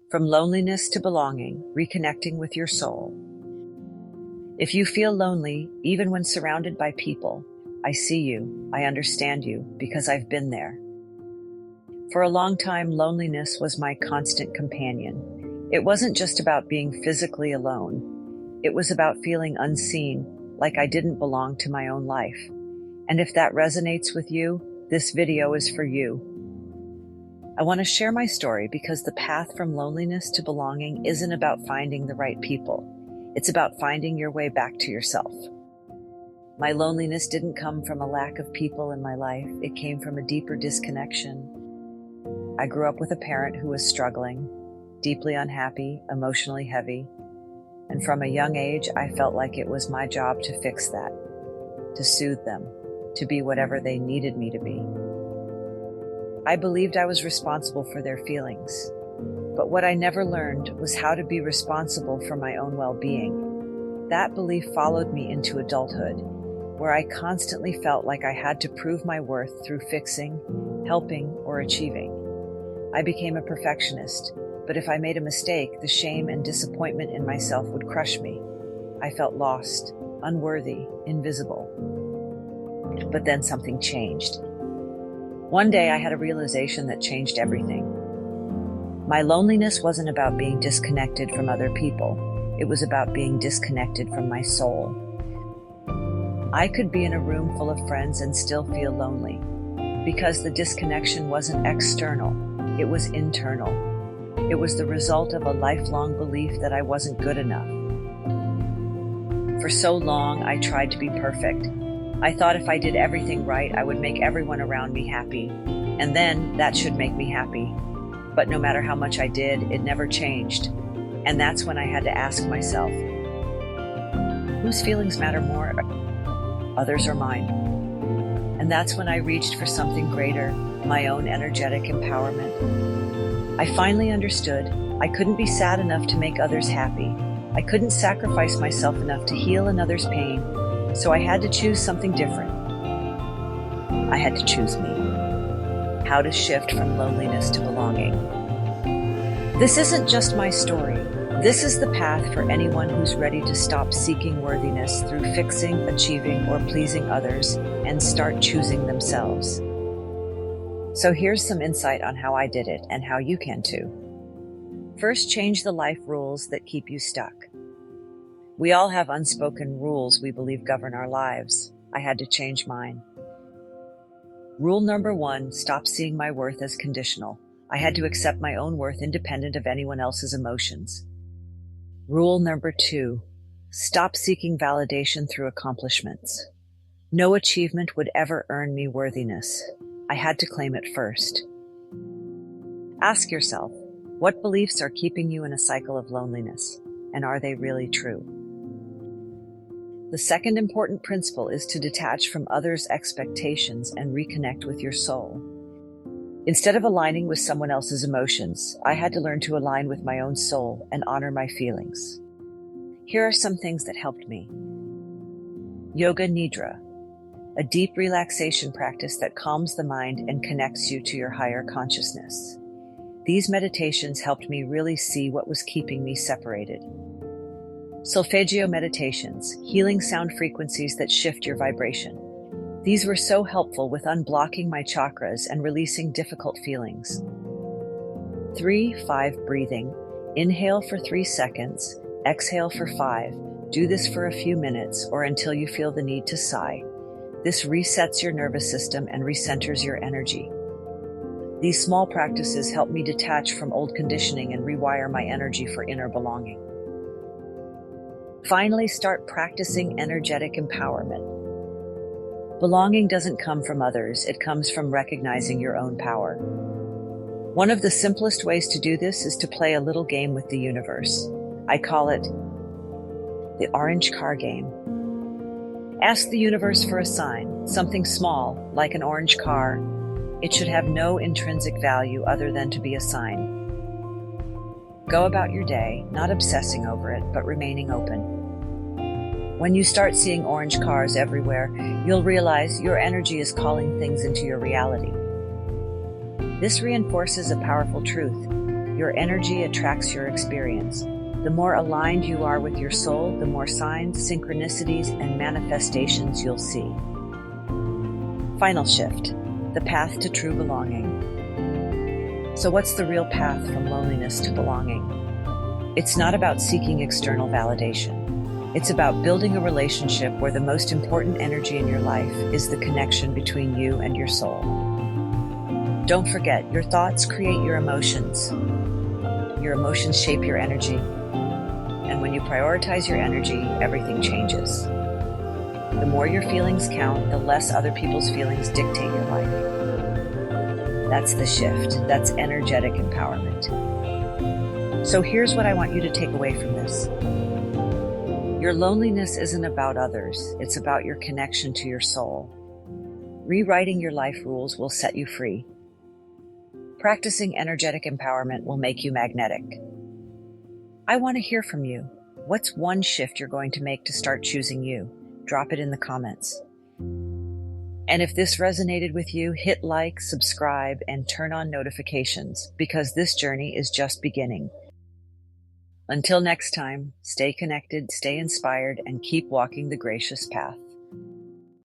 From loneliness to belonging, reconnecting with your soul. If you feel lonely, even when surrounded by people, I see you, I understand you, because I've been there. For a long time, loneliness was my constant companion. It wasn't just about being physically alone. It was about feeling unseen, like I didn't belong to my own life. And if that resonates with you, this video is for you. I want to share my story because the path from loneliness to belonging isn't about finding the right people. It's about finding your way back to yourself. My loneliness didn't come from a lack of people in my life. It came from a deeper disconnection. I grew up with a parent who was struggling, deeply unhappy, emotionally heavy. And from a young age, I felt like it was my job to fix that, to soothe them, to be whatever they needed me to be. I believed I was responsible for their feelings, but what I never learned was how to be responsible for my own well-being. That belief followed me into adulthood, where I constantly felt like I had to prove my worth through fixing, helping, or achieving. I became a perfectionist, but if I made a mistake, the shame and disappointment in myself would crush me. I felt lost, unworthy, invisible. But then something changed. One day I had a realization that changed everything. My loneliness wasn't about being disconnected from other people. It was about being disconnected from my soul. I could be in a room full of friends and still feel lonely, because the disconnection wasn't external, it was internal. It was the result of a lifelong belief that I wasn't good enough. For so long, I tried to be perfect. I thought if I did everything right, I would make everyone around me happy, and then that should make me happy. But no matter how much I did, it never changed. And that's when I had to ask myself, whose feelings matter more? Others or mine? And that's when I reached for something greater, my own energetic empowerment. I finally understood I couldn't be sad enough to make others happy. I couldn't sacrifice myself enough to heal another's pain. So I had to choose something different. I had to choose me. How to shift from loneliness to belonging. This isn't just my story. This is the path for anyone who's ready to stop seeking worthiness through fixing, achieving, or pleasing others and start choosing themselves. So here's some insight on how I did it and how you can too. First, change the life rules that keep you stuck. We all have unspoken rules we believe govern our lives. I had to change mine. Rule number 1, stop seeing my worth as conditional. I had to accept my own worth independent of anyone else's emotions. Rule number 2, stop seeking validation through accomplishments. No achievement would ever earn me worthiness. I had to claim it first. Ask yourself, what beliefs are keeping you in a cycle of loneliness, and are they really true? The second important principle is to detach from others' expectations and reconnect with your soul. Instead of aligning with someone else's emotions, I had to learn to align with my own soul and honor my feelings. Here are some things that helped me. Yoga Nidra, a deep relaxation practice that calms the mind and connects you to your higher consciousness. These meditations helped me really see what was keeping me separated. Solfeggio meditations, healing sound frequencies that shift your vibration. These were so helpful with unblocking my chakras and releasing difficult feelings. 3-5 breathing. Inhale for 3 seconds, exhale for 5. Do this for a few minutes or until you feel the need to sigh. This resets your nervous system and recenters your energy. These small practices help me detach from old conditioning and rewire my energy for inner belonging. Finally, start practicing energetic empowerment. Belonging doesn't come from others, it comes from recognizing your own power. One of the simplest ways to do this is to play a little game with the universe. I call it the orange car game. Ask the universe for a sign, something small, like an orange car. It should have no intrinsic value other than to be a sign. Go about your day, not obsessing over it, but remaining open. When you start seeing orange cars everywhere, you'll realize your energy is calling things into your reality. This reinforces a powerful truth. Your energy attracts your experience. The more aligned you are with your soul, the more signs, synchronicities, and manifestations you'll see. Final shift, the path to true belonging. So what's the real path from loneliness to belonging? It's not about seeking external validation. It's about building a relationship where the most important energy in your life is the connection between you and your soul. Don't forget, your thoughts create your emotions. Your emotions shape your energy. And when you prioritize your energy, everything changes. The more your feelings count, the less other people's feelings dictate your life. That's the shift. That's energetic empowerment. So here's what I want you to take away from this. Your loneliness isn't about others. It's about your connection to your soul. Rewriting your life rules will set you free. Practicing energetic empowerment will make you magnetic. I want to hear from you. What's one shift you're going to make to start choosing you? Drop it in the comments. And if this resonated with you, hit like, subscribe, and turn on notifications, because this journey is just beginning. Until next time, stay connected, stay inspired, and keep walking the gracious path.